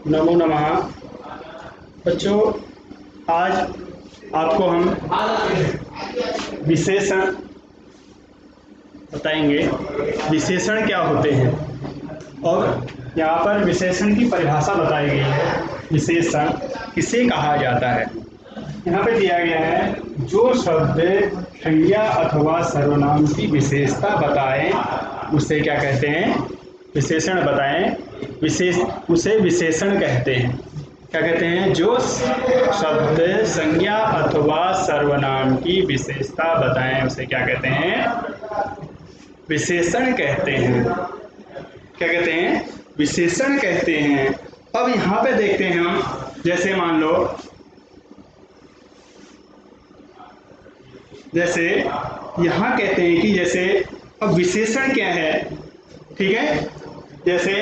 नमो नमः। बच्चों, आज आपको हम विशेषण बताएंगे। विशेषण क्या होते हैं और यहाँ पर विशेषण की परिभाषा बताई गई है। विशेषण किसे कहा जाता है? यहाँ पे दिया गया है, जो शब्द संज्ञा अथवा सर्वनाम की विशेषता बताएं उसे क्या कहते हैं? विशेषण बताएं, उसे विशेषण कहते हैं। क्या कहते हैं? जो शब्द संज्ञा अथवा सर्वनाम की विशेषता बताएं उसे क्या कहते हैं? विशेषण कहते हैं। क्या कहते हैं? विशेषण कहते हैं। अब यहाँ पे देखते हैं हम, जैसे मान लो, जैसे यहाँ कहते हैं कि जैसे अब विशेषण क्या है, ठीक है? जैसे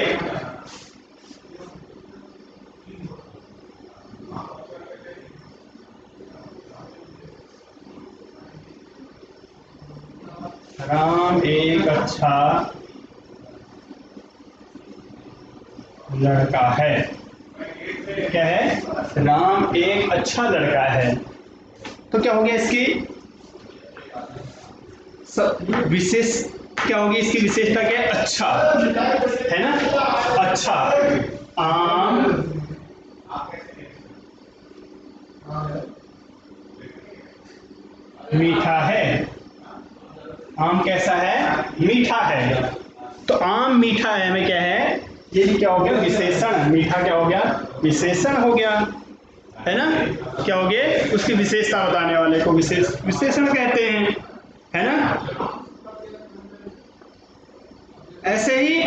राम एक अच्छा लड़का है। क्या है? राम एक अच्छा लड़का है। तो क्या हो गया इसकी विशेष, क्या होगी इसकी विशेषता? क्या है? अच्छा है ना, अच्छा। आम मीठा है। आम कैसा है? मीठा है। तो आम मीठा है में क्या है? ये भी क्या हो गया? विशेषण। मीठा क्या हो गया? विशेषण हो गया, है ना? क्या हो गया? उसकी विशेषता बताने वाले को विशेषण कहते हैं, है ना? ऐसे ही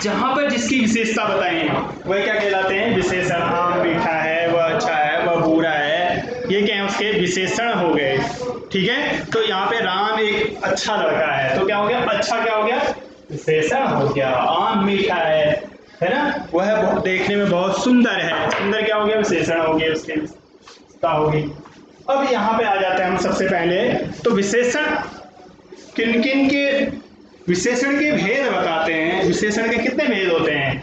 जहां पर जिसकी विशेषता बताएं वह क्या कहलाते हैं? विशेषण। आम मीठा है, वह अच्छा है, वह बुरा है, ये क्या है? उसके विशेषण हो गए। ठीक है? तो यहाँ पे राम एक अच्छा लड़का है, तो क्या हो गया? अच्छा क्या हो गया? विशेषण हो गया। आम मीठा है ना? वह देखने में बहुत सुंदर है। सुंदर क्या हो गया? विशेषण हो गया, उसकी विशेषता होगी। अब यहाँ पे आ जाते हैं हम सबसे पहले, तो विशेषण किन किन के विशेषण के भेद बताते हैं। विशेषण के कितने भेद होते हैं?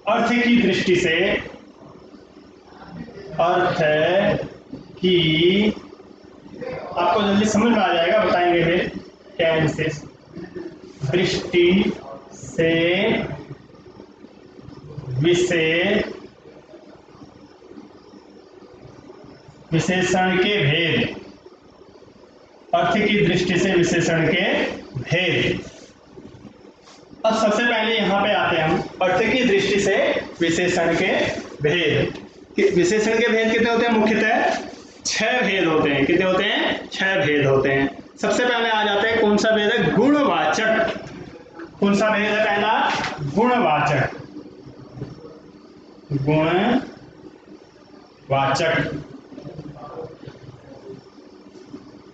अर्थ की दृष्टि से, अर्थ की, आपको जल्दी समझ में आ जाएगा, बताएंगे फिर क्या है विशेष। दृष्टि से विशेषण के भेद। अर्थ की दृष्टि से विशेषण के भेद। अब सबसे पहले यहां पे आते हैं हम, अर्थ की दृष्टि से विशेषण के भेद। विशेषण के भेद कितने होते हैं? मुख्यतः 6 भेद होते हैं। कितने होते हैं? 6 भेद होते हैं। सबसे पहले आ जाते हैं, कौन सा भेद है? गुणवाचक। कौन सा भेद है पहला? गुणवाचक। गुणवाचक,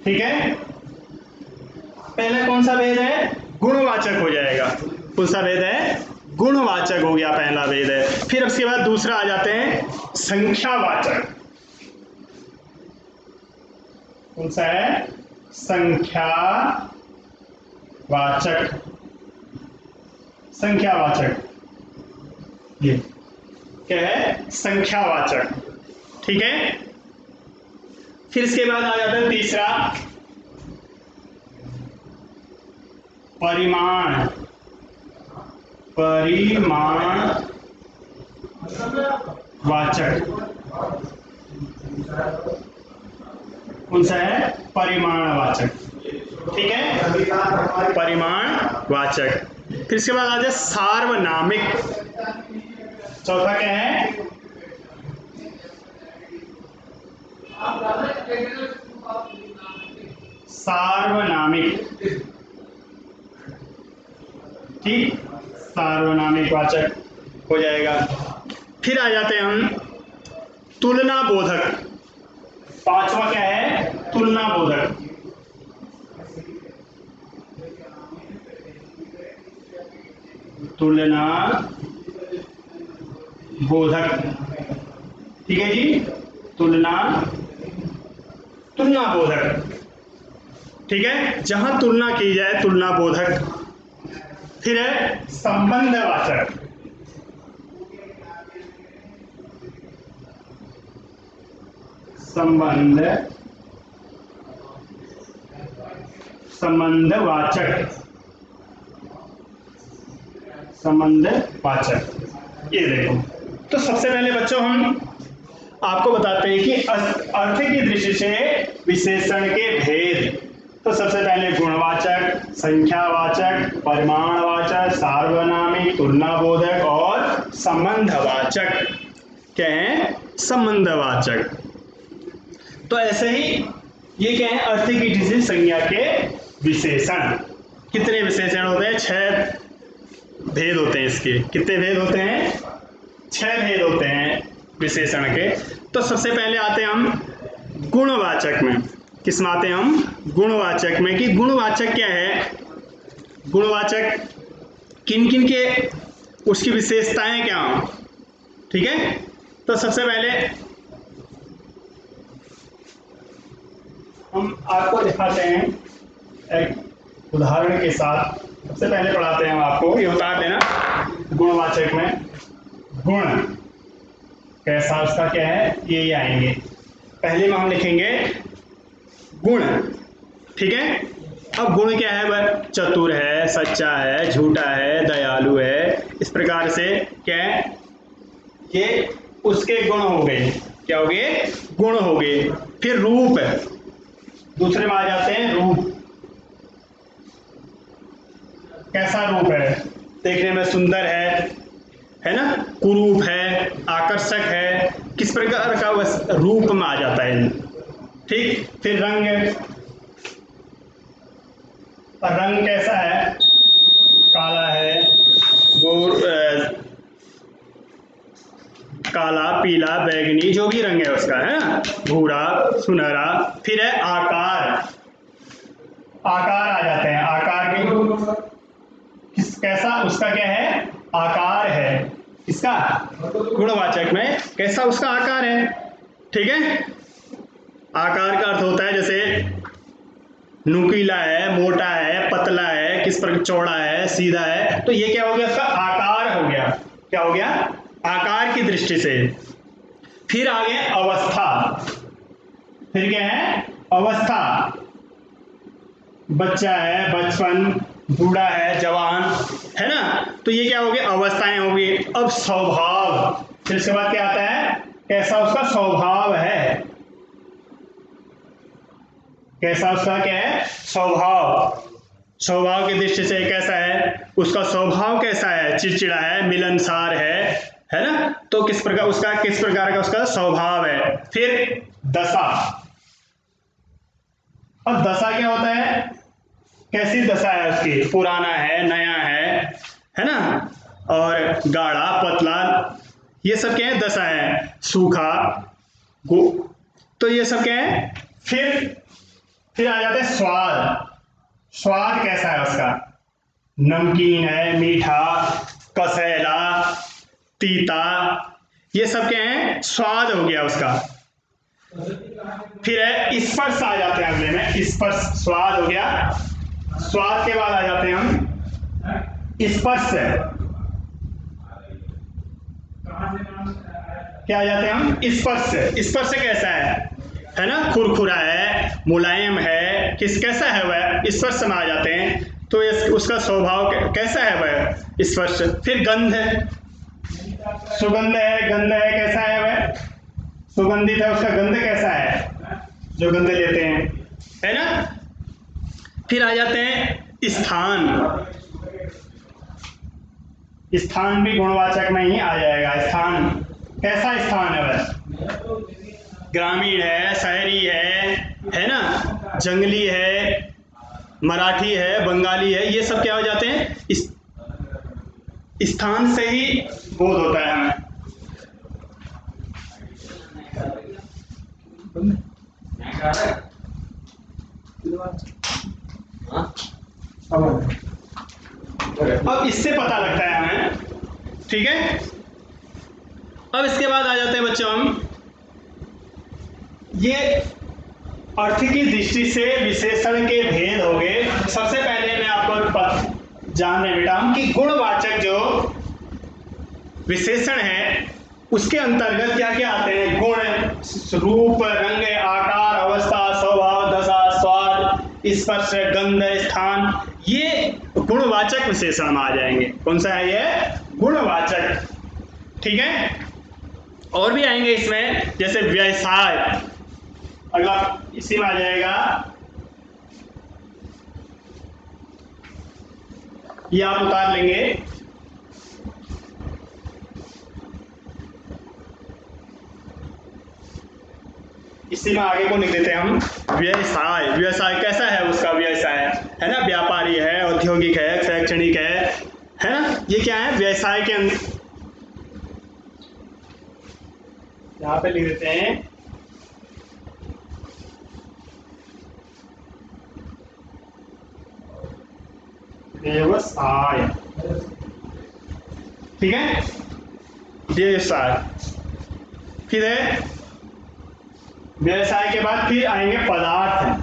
ठीक है? पहले कौन सा भेद है? गुणवाचक हो जाएगा। कौन सा भेद है? गुणवाचक हो गया, पहला भेद है। फिर उसके बाद दूसरा आ जाते हैं संख्यावाचक। कौन सा है? संख्यावाचक। संख्यावाचक, ये क्या है? संख्यावाचक, ठीक है? फिर इसके बाद आ जाता है तीसरा, परिमाण। परिमाणवाचक। कौन सा है? परिमाणवाचक, ठीक है? परिमाणवाचक। फिर इसके बाद आ जाए सार्वनामिक। चौथा क्या है? सार्वनामिक, ठीक? सार्वनामिक वाचक हो जाएगा। फिर आ जाते हैं हम तुलना बोधक। पांचवा क्या है? तुलना बोधक। तुलना बोधक, ठीक है जी? तुलना बोधक, ठीक है? जहां तुलना की जाए, तुलना बोधक। फिर है संबंधवाचक। संबंधवाचक। ये देखो, तो सबसे पहले बच्चों हम आपको बताते हैं कि अर्थ की दृष्टि से विशेषण के भेद। तो सबसे पहले गुणवाचक, संख्यावाचक, परिमाणवाचक, सार्वनामिक, तुलनाबोधक और संबंधवाचक। क्या है? संबंधवाचक। तो ऐसे ही ये क्या है? अर्थ की दृष्टि से संज्ञा के विशेषण। कितने विशेषण होते हैं? 6 भेद होते हैं इसके। कितने भेद होते हैं? 6 भेद होते हैं विशेषण के। तो सबसे पहले आते हैं हम गुणवाचक में। किस में आते हैं हम? गुणवाचक में। कि गुणवाचक क्या है? गुणवाचक किन किन के उसकी विशेषताएं क्या हो? ठीक है, तो सबसे पहले हम आपको दिखाते हैं एक उदाहरण के साथ। सबसे पहले पढ़ाते हैं हम आपको, ये उतार देना। गुणवाचक में गुण कैसा, उसका क्या है, ये आएंगे। पहले में हम लिखेंगे गुण। ठीक है, अब गुण क्या है? वह चतुर है, सच्चा है, झूठा है, दयालु है। इस प्रकार से क्या है? ये उसके गुण हो गए। क्या हो गए? गुण हो गए। फिर रूप, दूसरे में आ जाते हैं रूप। कैसा रूप है? देखने में सुंदर है ना, कुरूप है, आकर्षक है, किस प्रकार का वह रूप में आ जाता है। ठीक, फिर रंग, रंग कैसा है? काला है, काला, पीला, बैगनी, जो भी रंग है उसका, है ना, भूरा, सुनहरा। फिर है आकार, आकार आ जाते हैं। आकार के कैसा उसका क्या है? आकार है। इसका गुणवाचक में कैसा उसका आकार है। ठीक है, आकार का अर्थ होता है जैसे नुकीला है, मोटा है, पतला है, किस पर चौड़ा है, सीधा है। तो ये क्या हो गया? उसका आकार हो गया। क्या हो गया? आकार की दृष्टि से। फिर आगे अवस्था। फिर क्या है? अवस्था। बच्चा है, बचपन, बूढ़ा है, जवान, है ना। तो ये क्या हो गया? अवस्थाएं होगी। अब स्वभाव, फिर इसके बाद क्या आता है? कैसा उसका स्वभाव है। कैसा उसका क्या है? स्वभाव। स्वभाव की दृष्टि से कैसा है? उसका स्वभाव कैसा है? चिड़चिड़ा है, मिलनसार है ना। तो किस प्रकार का उसका स्वभाव है। फिर दशा। अब दशा क्या होता है? कैसी दशा है उसकी? पुराना है, नया है ना, और गाढ़ा, पतला, ये सब क्या है? दशा है। सूखा, तो ये सब क्या है? फिर आ जाते हैं स्वाद। स्वाद कैसा है उसका? नमकीन है, मीठा, कसैला, तीता, ये सब क्या है? स्वाद हो गया उसका। फिर है स्पर्श आ जाते हैं अगले में। स्पर्श, स्वाद हो गया। स्वाद के बाद आ जाते हैं हम स्पर्श। क्या आ जाते हैं हम? स्पर्श। स्पर्श कैसा है ना, खुरखुरा है, मुलायम है, कैसा है वह? स्पर्श में आ जाते हैं। तो उसका स्वभाव कैसा है वह? स्पर्श। फिर गंध, सुगंध है, गंध है, कैसा है वह? सुगंधित है, उसका गंध कैसा है? जो गंध लेते हैं, है ना। फिर आ जाते हैं स्थान। स्थान भी गुणवाचक में ही आ जाएगा। स्थान, कैसा स्थान है वह? ग्रामीण है, शहरी है ना, जंगली है, मराठी है, बंगाली है, ये सब क्या हो जाते हैं? स्थान से ही बोध होता है हमें। अब इससे पता लगता है हमें। ठीक है, अब इसके बाद आ जाते हैं बच्चों हम ये अर्थ की दृष्टि से विशेषण के भेद हो गए। सबसे पहले मैं आपको जानने बेटा हूं कि गुणवाचक जो विशेषण है उसके अंतर्गत क्या क्या आते हैं? गुण, रूप, रंग, आकार, अवस्था, स्वभाव, दशा, स्वाद, स्पर्श, गंध, स्थान, ये गुणवाचक विशेषण में आ जाएंगे। कौन सा है ये? गुणवाचक। ठीक है, और भी आएंगे इसमें, जैसे व्यवसाय, अगला इसी में आ जाएगा। ये आप उतार लेंगे। इसी में आगे को लिख देते हैं हम। व्यवसाय, व्यवसाय कैसा है? उसका व्यवसाय है ना, व्यापारी है, औद्योगिक है, शैक्षणिक है ना, ये क्या है? व्यवसाय के अंदर यहाँ पे लिख देते हैं व्यवसाय। ठीक है, व्यवसाय। फिर है व्यवसाय के बाद फिर आएंगे पदार्थ।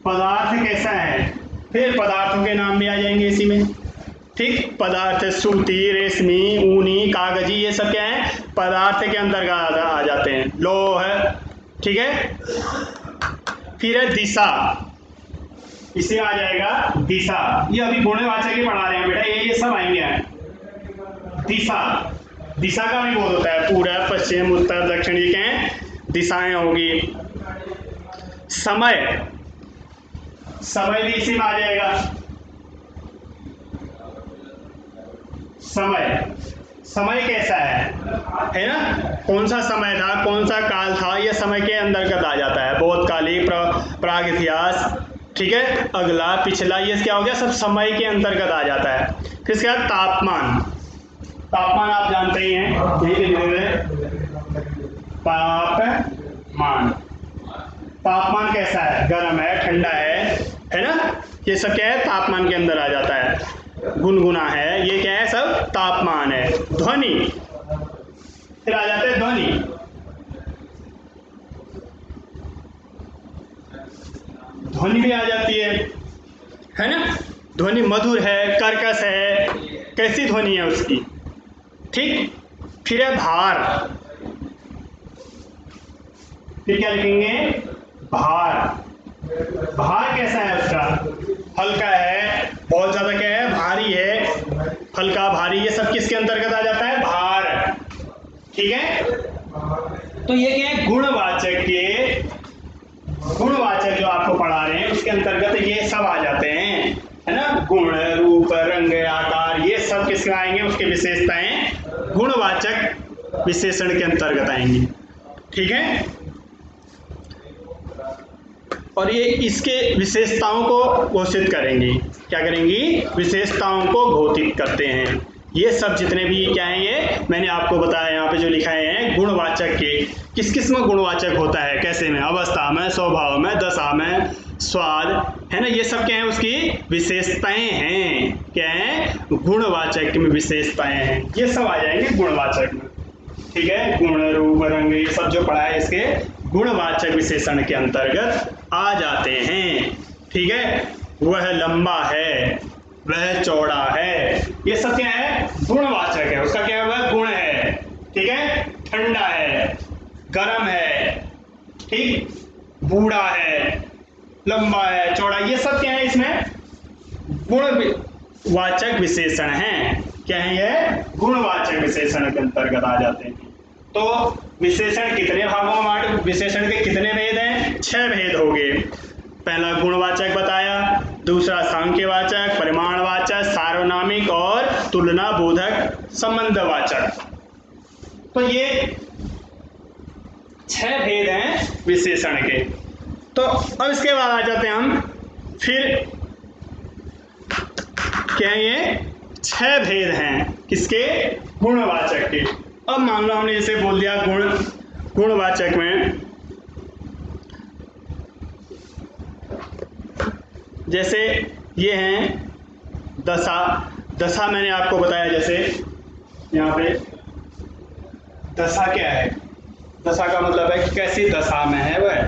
पदार्थ कैसा है? फिर पदार्थों के नाम भी आ जाएंगे इसी में। ठीक, पदार्थ सूती, रेशमी, ऊनी, कागजी, ये सब क्या है? पदार्थ के अंतर्गत आ जाते हैं। लोह है, ठीक है। फिर है दिशा, इसे आ जाएगा दिशा। ये अभी गुणवाचक ही पढ़ा रहे हैं बेटा, ये सब आएंगे। दिशा, दिशा का भी बोध होता है, पूर्व, पश्चिम, उत्तर, दक्षिण, ये क्या है? दिशाएं होगी। समय, समय भी इसी में आ जाएगा। समय, समय कैसा है ना, कौन सा समय था, कौन सा काल था, यह समय के अंतर्गत आ जाता है। बोधकाली, प्राग इतिहास, ठीक है। अगला, पिछला, ये क्या हो गया? सब समय के अंतर्गत आ जाता है। फिर इसके बाद तापमान। तापमान आप जानते ही हैं, यही लिख देंगे तापमान। तापमान कैसा है? गर्म है, ठंडा है ना, ये सब क्या है? तापमान के अंदर आ जाता है। गुनगुना है, ये क्या है? सब तापमान है। ध्वनि, फिर आ जाते हैं ध्वनि। ध्वनि भी आ जाती है ना, ध्वनि मधुर है, कर्कश है, कैसी ध्वनि है उसकी। ठीक, फिर है भार। फिर क्या लिखेंगे? भार। भार कैसा है उसका? हल्का है, बहुत ज्यादा क्या है? भारी है, हल्का, भारी, ये सब किसके अंतर्गत आ जाता है? भार। ठीक है, तो ये क्या है? गुणवाचक के, गुणवाचक जो आपको पढ़ा रहे हैं उसके अंतर्गत ये सब आ जाते हैं, है ना। गुण, रूप, रंग, आकार, ये सब किसके आएंगे? उसके विशेषताएं गुणवाचक विशेषण के अंतर्गत आएंगी। ठीक है, और ये इसके विशेषताओं को घोषित करेंगी। क्या करेंगी? विशेषताओं को घोषित करते हैं। ये सब जितने भी क्या है, ये मैंने आपको बताया यहाँ पे जो लिखाए हैं गुणवाचक के, किस किस में गुणवाचक होता है, कैसे में? अवस्था में, स्वभाव में, दशा में, स्वाद, है ना, ये सब क्या है? उसकी विशेषताएं हैं। क्या है? गुणवाचक में विशेषताएं हैं, ये सब आ जाएंगे गुणवाचक में। ठीक है, गुण, रूप, रंग, ये सब जो पढ़ा है इसके गुणवाचक विशेषण के अंतर्गत आ जाते हैं। ठीक है, वह लंबा है, वह चौड़ा है, ये सब क्या है? गुणवाचक है। उसका क्या है? वह गुण है। ठीक है, ठंडा है, गर्म है, ठीक, बूढ़ा है, लंबा है, चौड़ा, ये सब क्या है? इसमें गुणवाचक विशेषण हैं। क्या है ये? गुणवाचक विशेषण के अंतर्गत आ जाते हैं। तो विशेषण कितने भागों में बांट? विशेषण के कितने भेद हैं? 6 भेद हो गए। पहला गुणवाचक बताया, दूसरा सांख्यवाचक, परिमाणवाचक, सार्वनामिक और तुलना बोधक संबंधवाचक। तो ये 6 भेद हैं विशेषण के। तो अब इसके बाद आ जाते हैं हम, फिर क्या है? ये 6 भेद हैं किसके? गुणवाचक के। अब मान लो हमने जैसे बोल दिया गुणवाचक में, जैसे ये हैं दशा। दशा मैंने आपको बताया, जैसे यहाँ पे दशा क्या है? दशा का मतलब है कि कैसी दशा में है वह,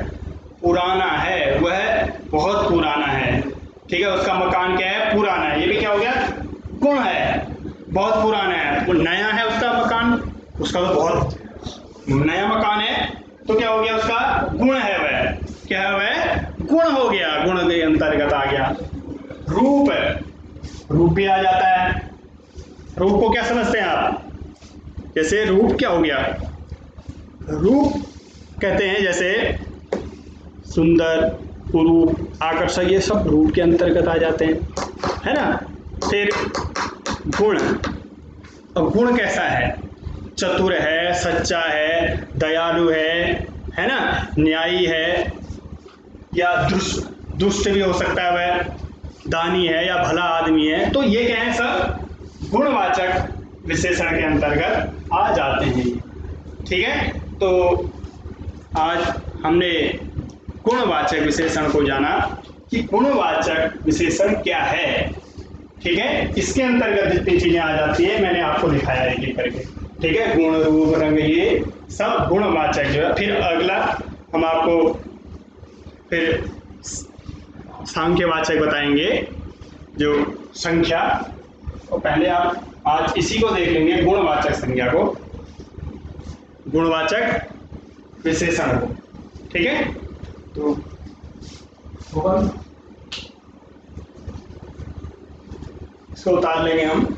पुराना है, वह बहुत पुराना है। ठीक है, उसका मकान क्या है? पुराना है। ये भी क्या हो गया? गुण है। बहुत पुराना है, वो नया है उसका मकान, उसका तो बहुत नया मकान है, तो क्या हो गया उसका गुण है वह, क्या है वह गुण हो गया, गुण के अंतर्गत आ गया। रूप है, रूप भी आ जाता है। रूप को क्या समझते हैं आप? जैसे रूप क्या हो गया, रूप कहते हैं जैसे सुंदर, कुरूप, आकर्षक, ये सब रूप के अंतर्गत आ जाते हैं, है ना। फिर गुण, अब गुण कैसा है? चतुर है, सच्चा है, दयालु है ना, न्यायी है, या दुष्ट भी हो सकता है वह, दानी है या भला आदमी है, तो ये क्या है, सब गुणवाचक विशेषण के अंतर्गत आ जाते हैं। ठीक है, तो आज हमने गुणवाचक विशेषण को जाना कि गुणवाचक विशेषण क्या है। ठीक है, इसके अंतर्गत जितनी चीजें आ जाती है मैंने आपको दिखाया एक एक करके। ठीक है, गुण, रूप, रंग, ये सब गुणवाचक जो है। फिर अगला हम आपको फिर सांख्यवाचक बताएंगे, जो संख्या, और पहले आप आज इसी को देख लेंगे, गुणवाचक संख्या को, गुणवाचक विशेषण को। ठीक है, तो इसको उतार लेंगे हम।